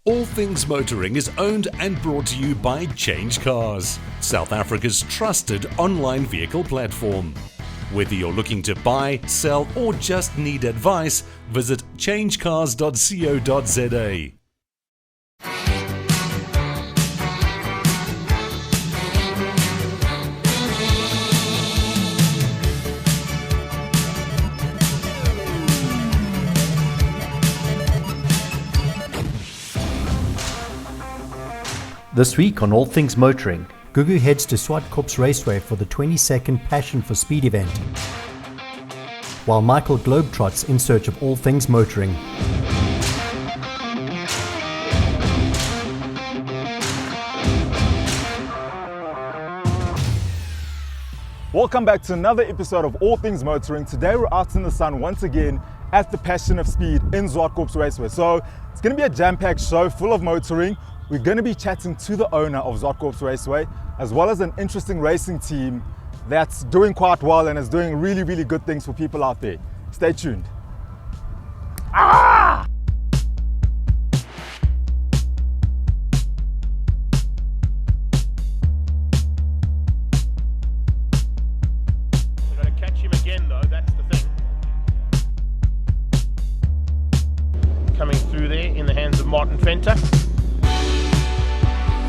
All Things Motoring is owned and brought to you by CHANGECARS, South Africa's trusted online vehicle platform. Whether you're looking to buy, sell, or just need advice, visit changecars.co.za. This week on All Things Motoring, Gugu heads to Zwartkops Raceway for the 22nd Passion for Speed event, while Michael globetrots in search of all things motoring. Welcome back to another episode of All Things Motoring. Today we're out in the sun once again at the Passion of Speed in Zwartkops Raceway. So it's going to be a jam-packed show full of motoring. We're going to be chatting to the owner of Zwartkops Raceway, as well as an interesting racing team that's doing quite well and is doing really, really good things for people out there. Stay tuned. Ah! We've got to catch him again though, that's the thing. Coming through there in the hands of Martin Fenter.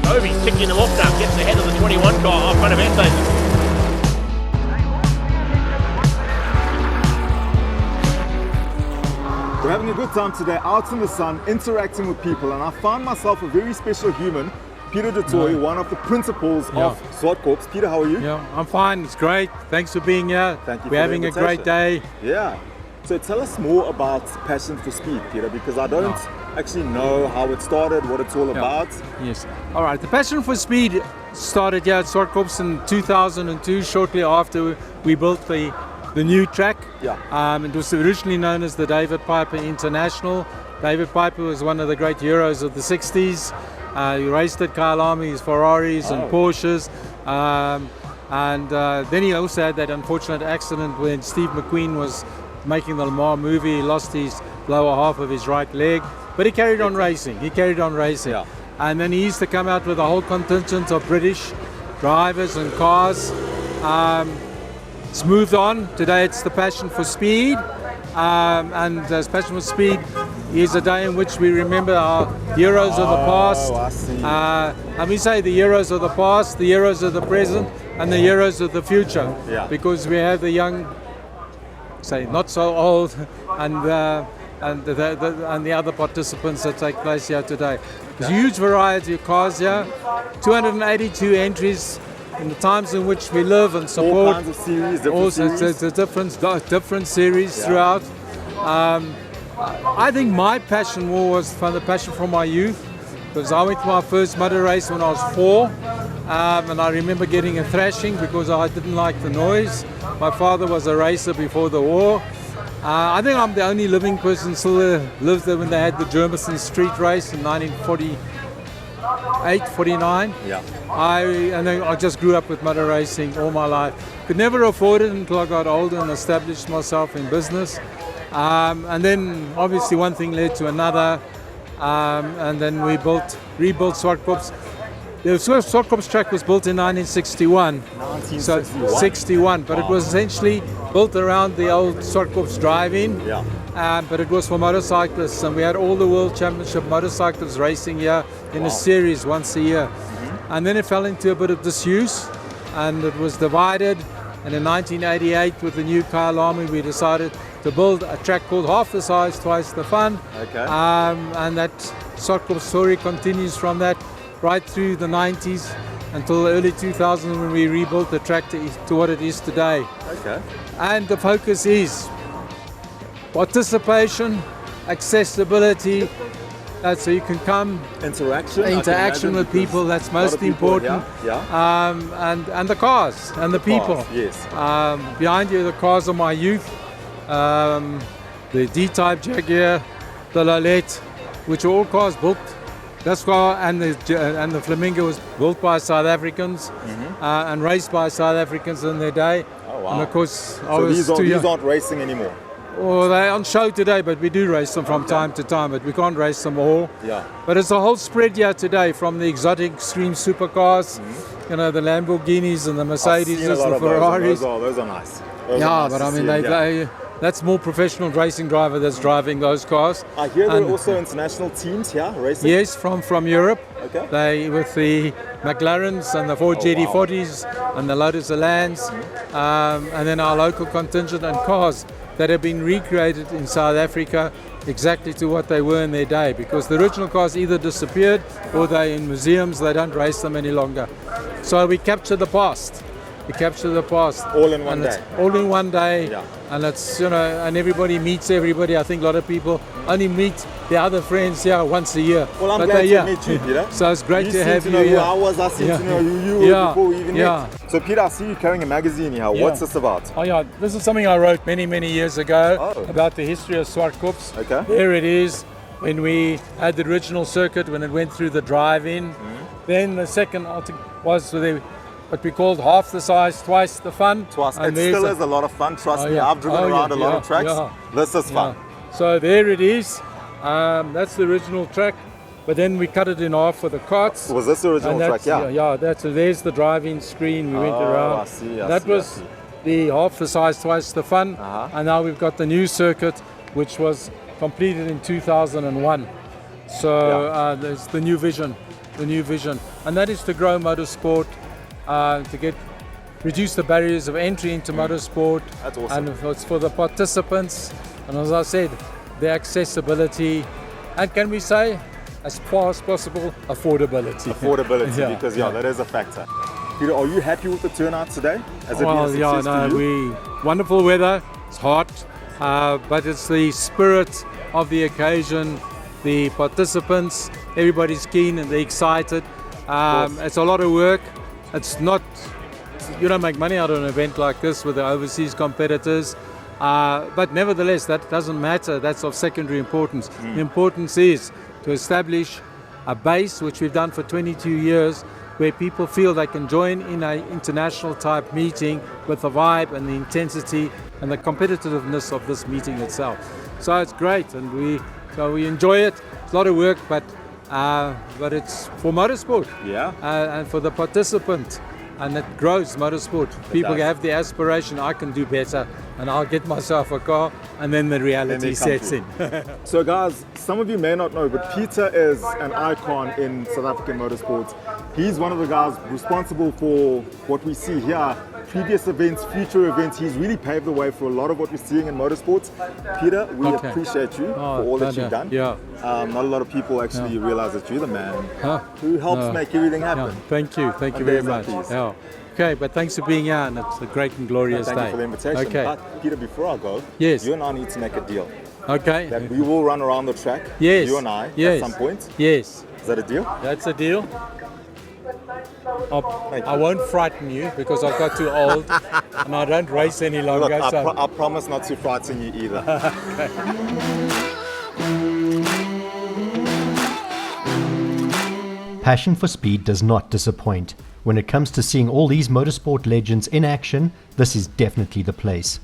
Toby's ticking them off now, gets ahead of the 21 car in front of S02E12. We're having a good time today, out in the sun, interacting with people, and I found myself a very special human, Peter Du Toit, one of the principals of Zwartkops. Peter, how are you? Yeah, I'm fine, it's great. Thanks for being here. Thank you. We're having a great day. Yeah. So tell us more about Passion for Speed, Peter, because I don't actually know how it started, what it's all about. Yes. All right. The Passion for Speed started here at Zwartkops in 2002, shortly after we built the new track. Yeah. It was originally known as the David Piper International. David Piper was one of the great heroes of the 60s. He raced at Kyalamis, Ferraris and Porsches. Then he also had that unfortunate accident when Steve McQueen was making the Le Mans movie. He lost his lower half of his right leg. But he carried on racing. Yeah. And then he used to come out with a whole contingent of British drivers and cars. It's moved on. Today it's the Passion for Speed. And this Passion for Speed is a day in which we remember our heroes of the past. I see. And we say the heroes of the past, the heroes of the present, and the heroes of the future. Yeah. Because we have the young, say not so old, and the other participants that take place here today. There's a huge variety of cars here, 282 entries in the times in which we live and support. All kinds of series, different series throughout. I think my passion more was from the passion from my youth, because I went to my first motor race when I was 4, and I remember getting a thrashing because I didn't like the noise. My father was a racer before the war. I think I'm the only living person still lived there when they had the Germiston Street Race in 1948, 49. Yeah. And then I just grew up with motor racing all my life. Could never afford it until I got older and established myself in business. And then obviously one thing led to another. And then we rebuilt Zwartkops. The Zwartkops track was built in 1961. 1961, but it was essentially built around the old Zwartkops drive-in. Yeah. But it was for motorcyclists, and we had all the World Championship motorcyclists racing here in a series once a year. And then it fell into a bit of disuse, and it was divided. And in 1988, with the new Kyalami, we decided to build a track called half the size, twice the fun. Okay. And that Zwartkops story continues from that right through the 90s until the early 2000s when we rebuilt the track to what it is today. Okay. And the focus is participation, accessibility, so you can come interaction with people, that's most important. And the cars and the people. Yes. Behind you, the cars of my youth, the D-Type Jaguar, the Lalette, which are all cars built. This car and the Flamingo was built by South Africans and raced by South Africans in their day. Oh wow! And of course, these aren't racing anymore. Well, they're on show today, but we do race them from time to time, but we can't race them all. Yeah. But it's a whole spread here today, from the exotic extreme supercars, you know, the Lamborghinis and the Mercedes and the Ferraris. Those are nice. Those Yeah, are nice but I to mean, see, that's more professional racing driver that's driving those cars. I hear there And- are also international teams here racing. Yes, from Europe. Okay. They with the McLarens and the Ford GT40s and the Lotus Elans, and then our local contingent and cars that have been recreated in South Africa exactly to what they were in their day, because the original cars either disappeared or they're in museums, they don't race them any longer. So we capture the past. We capture the past. All in one And day. it's all in one day. Yeah. And it's, you know, and everybody meets everybody. I think a lot of people only meet their other friends here once a year. Well, I'm But glad they're to here. meet you, Peter. So it's great You to seem have to you know who here. I was. I seem Yeah. to know who you were Yeah. before we even Yeah. met. So, Peter, I see you carrying a magazine here. What's this about? Oh yeah, this is something I wrote many years ago Oh. about the history of Zwartkops. Okay. There it is, when we had the original circuit, when it went through the drive-in. Then the second article was what we called half the size, twice the fun. Twice. And It there's still a- is a lot of fun. Trust Oh, me, yeah. I've driven Oh, around yeah, a lot yeah, of tracks. yeah. This is fun. So there it is. That's the original track, but then we cut it in half for the carts. Was this the original And track? that's- Yeah. There's the driving screen. We went Oh, around. I see, I that see, I was see. the half the size, twice the fun. Uh-huh. And now we've got the new circuit, which was completed in 2001. So there's the new vision, and that is to grow motorsport, to reduce the barriers of entry into motorsport. That's awesome. And it's for the participants, and as I said, the accessibility, and can we say, as far as possible, affordability. Affordability, Yeah, because yeah. that is a factor. Peter, are you happy with the turnout today? Has it been a Well, success to you? wonderful weather. It's hot, but it's the spirit of the occasion. The participants, everybody's keen and they're excited. It's a lot of work. It's not, you don't make money out of an event like this with the overseas competitors. But nevertheless, that doesn't matter. That's of secondary importance. The importance is to establish a base, which we've done for 22 years, where people feel they can join in an international type meeting with the vibe and the intensity and the competitiveness of this meeting itself. So it's great, and we enjoy it. It's a lot of work, but it's for motorsport. Yeah. And for the participant, and it grows motorsport. People does. have the aspiration, I can do better, and I'll get myself a car, and then the reality sets in. So guys, some of you may not know, but Peter is an icon in South African motorsports. He's one of the guys responsible for what we see here, previous events, future events. He's really paved the way for a lot of what we're seeing in motorsports. Peter, we Okay. appreciate you for all that you've done. Yeah. Not a lot of people actually realize that you're the man Huh? who helps make everything Yeah, happen. thank you And very there's that much. piece. Yeah. Okay, but thanks for being here, and it's a great and glorious Thank day. you for the invitation. Okay. But Peter, before I go, Yes. you and I need to make a deal. Okay. That we will run around the track, Yes. you and I, Yes. at some point. Yes. Is that a deal? That's a deal. Thank I you. won't frighten you because I got too old and I don't race any Look, longer. So I promise not to frighten you either. Passion for speed does not disappoint. When it comes to seeing all these motorsport legends in action, this is definitely the place.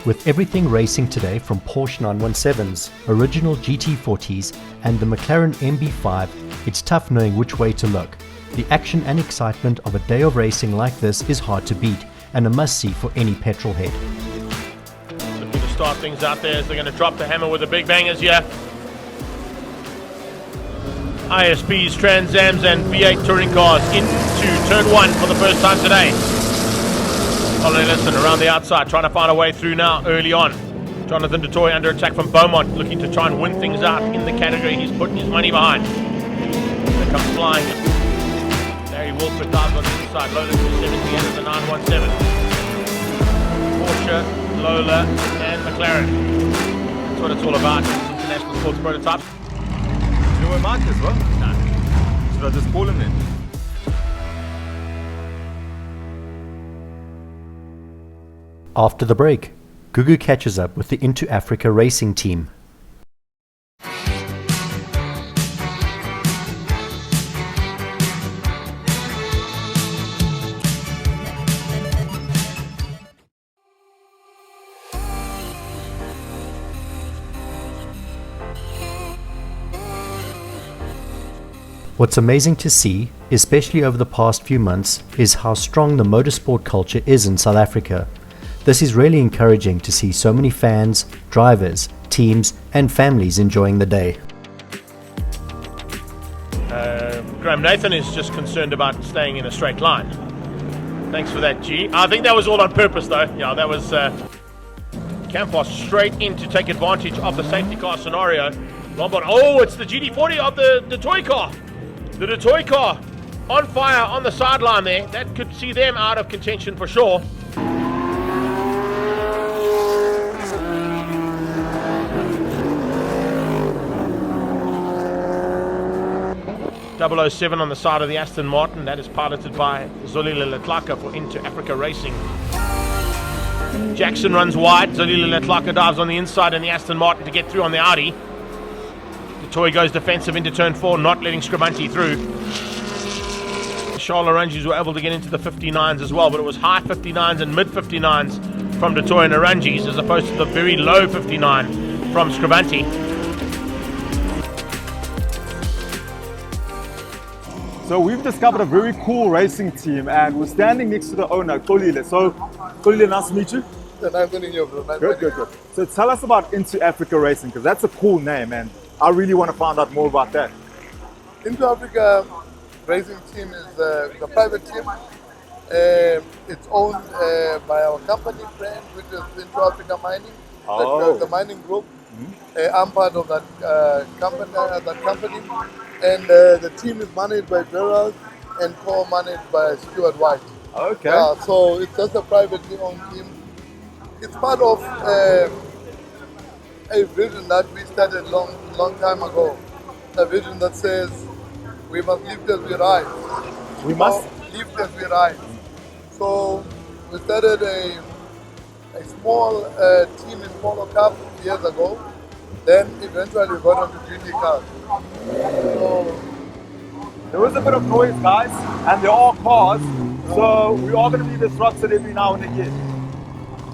With everything racing today, from Porsche 917s, original GT40s and the McLaren MB5, it's tough knowing which way to look. The action and excitement of a day of racing like this is hard to beat and a must-see for any petrol head. Looking to start things out there as they're going to drop the hammer with the big bangers here. ISPs, Trans Ams and V8 touring cars into turn 1 for the first time today. Ollie Ellison around the outside, trying to find a way through now early on. Jonathan DeToy under attack from Beaumont, looking to try and win things out in the category he's putting his money behind. There comes flying. Larry Wilford dives on the inside. Lola 270 out of the 917. Porsche, Lola and McLaren. That's what it's all about. International sports prototypes. You know where Mark is, what? No. Should I just call him then? After the break, Gugu catches up with the Into Africa racing team. What's amazing to see, especially over the past few months, is how strong the motorsport culture is in South Africa. This is really encouraging to see so many fans, drivers, teams and families enjoying the day. Graham Nathan is just concerned about staying in a straight line. Thanks for that, G. I think that was all on purpose though. Yeah, that was Campos straight in to take advantage of the safety car scenario. Lombard, oh, it's the GT40 of the toy car. The toy car on fire on the sideline there. That could see them out of contention for sure. 007 on the side of the Aston Martin. That is piloted by Zolile Letlaka for Into Africa Racing. Jackson runs wide. Zolile Letlaka dives on the inside and the Aston Martin to get through on the Audi. The toy goes defensive into turn 4, not letting Scribante through. The Charles Arranges were able to get into the 59s as well, but it was high 59s and mid 59s from the toy and Arranges as opposed to the very low 59 from Scribante. So we've discovered a very cool racing team and we're standing next to the owner, Kolile. So Kolile, nice to meet you. Nice meeting you, bro. Good. So tell us about Into Africa Racing, because that's a cool name and I really want to find out more about that. Into Africa Racing team is a private team. It's owned by our company brand, which is Into Africa Mining, the mining group. I'm part of that company. And the team is managed by Gerald and co-managed by Stuart White. Okay. So it's just a privately owned team. It's part of a vision that we started long time ago. A vision that says we must live as we ride. We must live as we ride. So we started a small team in Polo Cup years ago. Then eventually we got onto CHANGECARS. So there was a bit of noise, guys, and they're all cars, so we are going to be disrupted every now and again.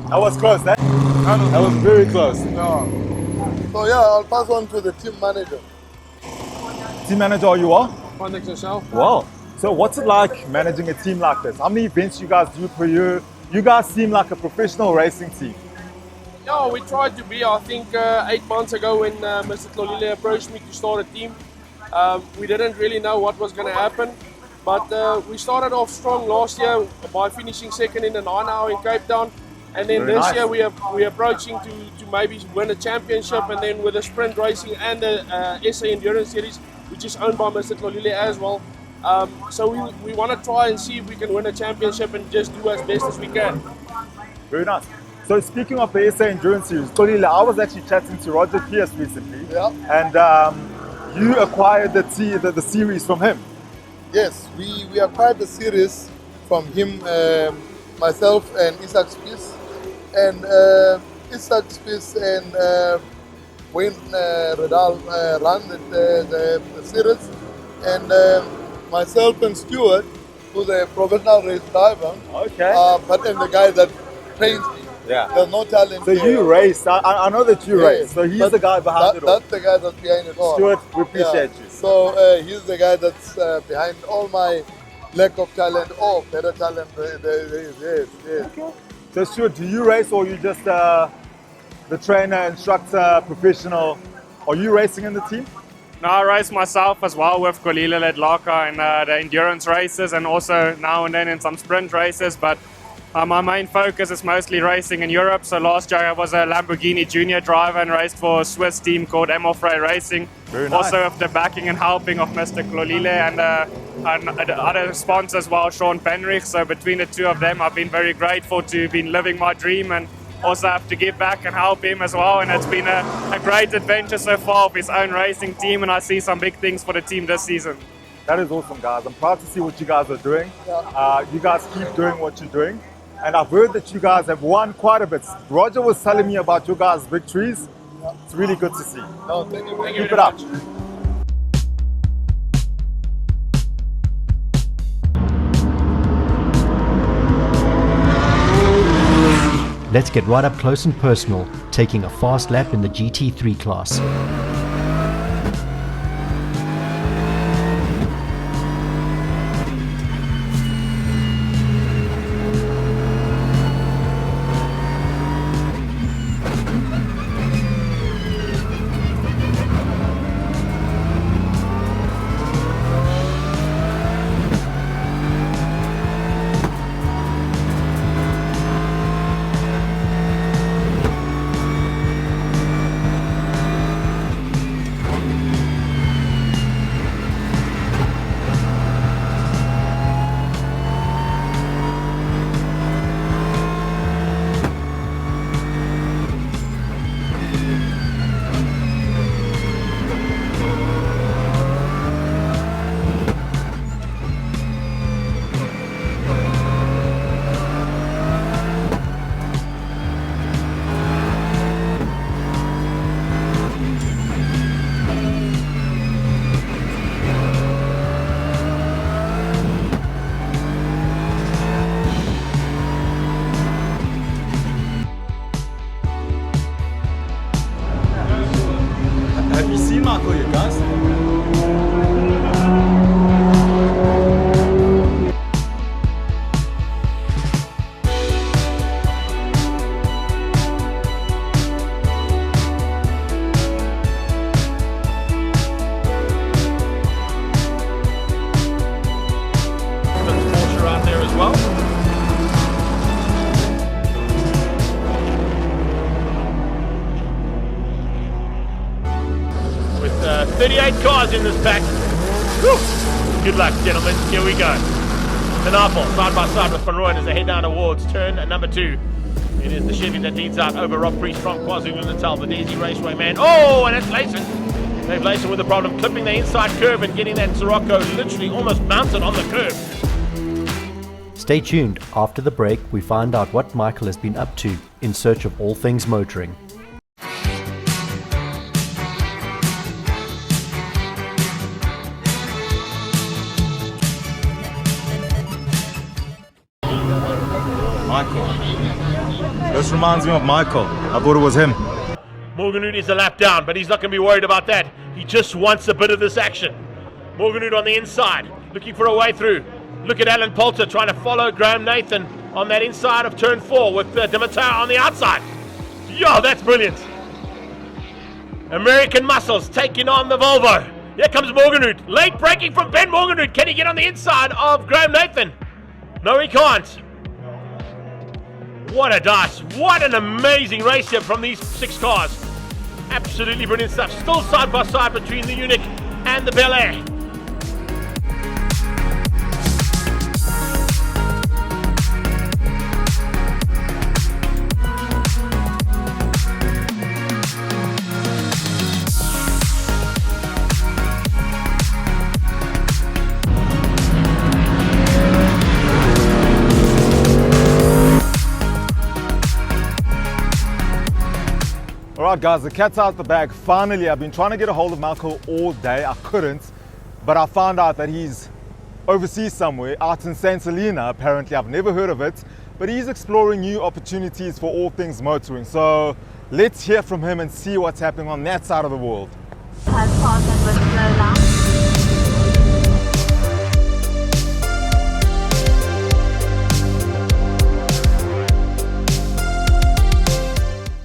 That was close, eh? That was very close. So yeah, I'll pass on to the team manager. Team manager, you are? Contact yourself. Wow. So what's it like managing a team like this? How many events you guys do per year? You guys seem like a professional racing team. Yeah, we tried to be. I think 8 months ago when Mr. Tlolile approached me to start a team, we didn't really know what was going to happen. But we started off strong last year by finishing second in the 9-hour in Cape Town. And then this year we're approaching to maybe win a championship, and then with the sprint racing and the SA Endurance Series, which is owned by Mr. Tlolile as well. So we want to try and see if we can win a championship and just do as best as we can. Very nice. So speaking of the SA Endurance Series, Kolile, I was actually chatting to Roger Pierce recently, and you acquired the series from him. Yes, we acquired the series from him, myself and Isaac Spies. And Isaac Spies and Wayne Redal ran the series, and myself and Stuart, who's a professional race driver, but I'm the guy that trains me. Yeah. There's no talent. So you race. I know that you race. So he's the guy behind it all. That's the guy that's behind it all. Stuart, we appreciate you. So he's the guy that's behind all my lack of talent or better talent. Yes. Okay. So Stuart, do you race or are you just the trainer, instructor, professional? Are you racing in the team? No, I race myself as well with Kolile Ledlaka in the endurance races and also now and then in some sprint races. But my main focus is mostly racing in Europe. So last year I was a Lamborghini junior driver and raced for a Swiss team called Emofrey Racing. Very nice. Also with the backing and helping of Mr. Tlolile and other sponsors as well, Sean Penrich. So between the two of them, I've been very grateful to have been living my dream and also have to give back and help him as well. And it's been a great adventure so far with his own racing team, and I see some big things for the team this season. That is awesome, guys. I'm proud to see what you guys are doing. You guys keep doing what you're doing. And I've heard that you guys have won quite a bit. Roger was telling me about your guys' victories. It's really good to see. No, thank you. Keep it up. Let's get right up close and personal, taking a fast lap in the GT3 class. See Michael, you guys. With 38 cars in this pack. Whew. Good luck, gentlemen. Here we go. Pineapple side by side with Van Rooyen as they head down towards turn number 2. It is the Chevy that leads out over Rob Priest from KwaZulu-Natal, the Daisy Raceway man. Oh, and it's Layson. Dave Layson with the problem, clipping the inside curve and getting that Sirocco literally almost mounted on the curve. Stay tuned. After the break, we find out what Michael has been up to in search of all things motoring. Michael. This reminds me of Michael. I thought it was him. Morganhood is a lap down, but he's not going to be worried about that. He just wants a bit of this action. Morganhood on the inside, looking for a way through. Look at Alan Poulter trying to follow Graham Nathan on that inside of turn 4 with Demeter on the outside. Yo, that's brilliant. American Muscles taking on the Volvo. Here comes Morganhood. Late braking from Ben Morganhood. Can he get on the inside of Graham Nathan? No, he can't. What a dice. What an amazing race here from these 6 cars. Absolutely brilliant stuff. Still side by side between the Unique and the Bel Air. Alright guys, the cat's out the bag. Finally, I've been trying to get a hold of Michael all day. I couldn't, but I found out that he's overseas somewhere, out in St. Helena apparently. I've never heard of it, but he's exploring new opportunities for all things motoring. So let's hear from him and see what's happening on that side of the world.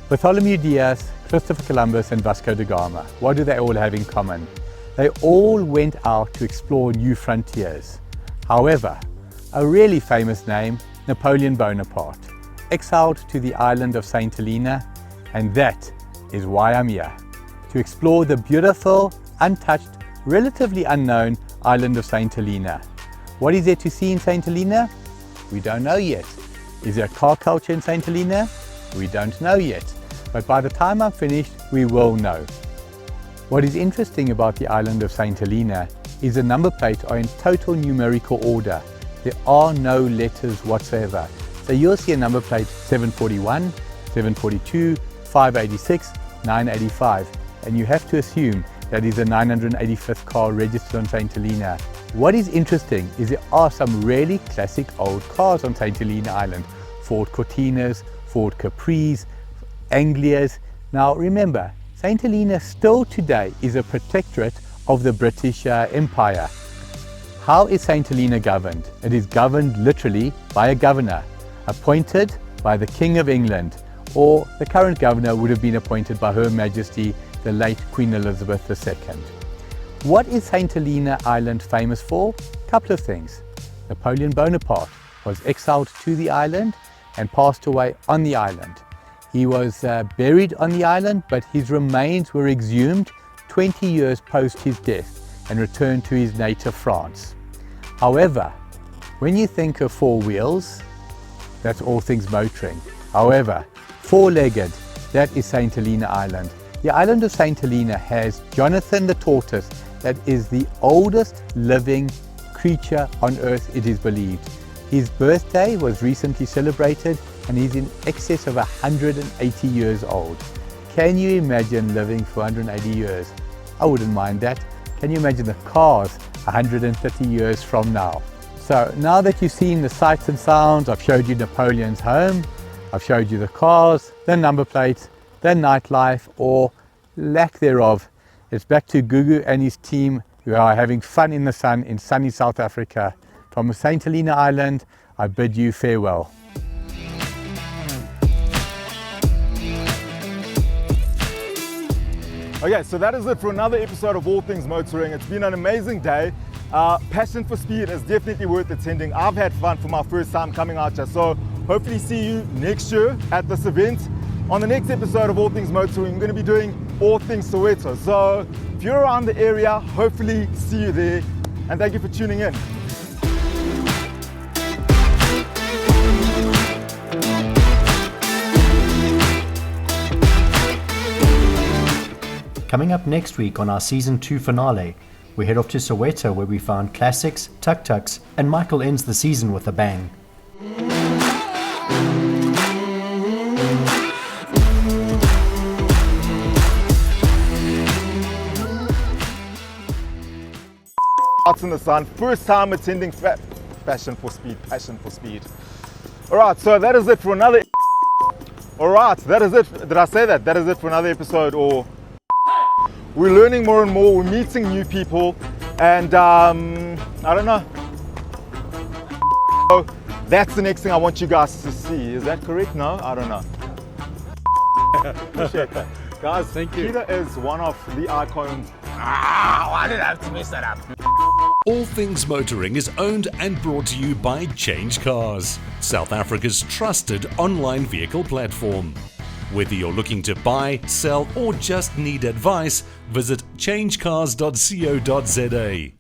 Bartholomew Diaz, Christopher Columbus and Vasco da Gama, what do they all have in common? They all went out to explore new frontiers. However, a really famous name, Napoleon Bonaparte, exiled to the island of St. Helena, and that is why I'm here, to explore the beautiful, untouched, relatively unknown island of St. Helena. What is there to see in St. Helena? We don't know yet. Is there a car culture in St. Helena? We don't know yet, but by the time I'm finished, we will know. What is interesting about the island of St. Helena is the number plates are in total numerical order. There are no letters whatsoever. So you'll see a number plate 741, 742, 586, 985, and you have to assume that is the 985th car registered on St. Helena. What is interesting is there are some really classic old cars on St. Helena Island. Ford Cortinas, Ford Capris, Anglias. Now remember, St. Helena still today is a protectorate of the British Empire. How is St. Helena governed? It is governed literally by a governor, appointed by the King of England, or the current governor would have been appointed by Her Majesty, the late Queen Elizabeth II. What is St. Helena Island famous for? A couple of things. Napoleon Bonaparte was exiled to the island and passed away on the island. He was buried on the island, but his remains were exhumed 20 years post his death and returned to his native France. However, when you think of 4 wheels, that's all things motoring. However, 4-legged, that is St. Helena Island. The island of St. Helena has Jonathan the tortoise, that is the oldest living creature on earth, it is believed. His birthday was recently celebrated and he's in excess of 180 years old. Can you imagine living for 180 years? I wouldn't mind that. Can you imagine the cars 130 years from now? So now that you've seen the sights and sounds, I've showed you Napoleon's home, I've showed you the cars, the number plates, the nightlife or lack thereof, It's back to Gugu and his team who are having fun in the sun in sunny South Africa. From St. Helena Island, I bid you farewell. Okay, so that is it for another episode of All Things Motoring. It's been an amazing day. Passion for speed is definitely worth attending. I've had fun for my first time coming out here, so hopefully see you next year at this event. On the next episode of All Things Motoring, we're going to be doing All Things Soweto. So if you're around the area, hopefully see you there, and thank you for tuning in. Coming up next week on our Season 2 finale, we head off to Soweto where we found classics, tuk-tuks, and Michael ends the season with a bang. Out in the sun, first time attending passion for speed. Alright, so that is it for another. Alright, that is it. Did I say that? That is it for another episode, or we're learning more and more, we're meeting new people, and I don't know. So that's the next thing I want you guys to see. Is that correct? No? I don't know. Appreciate that. Guys, thank you. Peter is one of the icons. Why did I have to mess that up? All Things Motoring is owned and brought to you by CHANGECARS, South Africa's trusted online vehicle platform. Whether you're looking to buy, sell, or just need advice, visit changecars.co.za.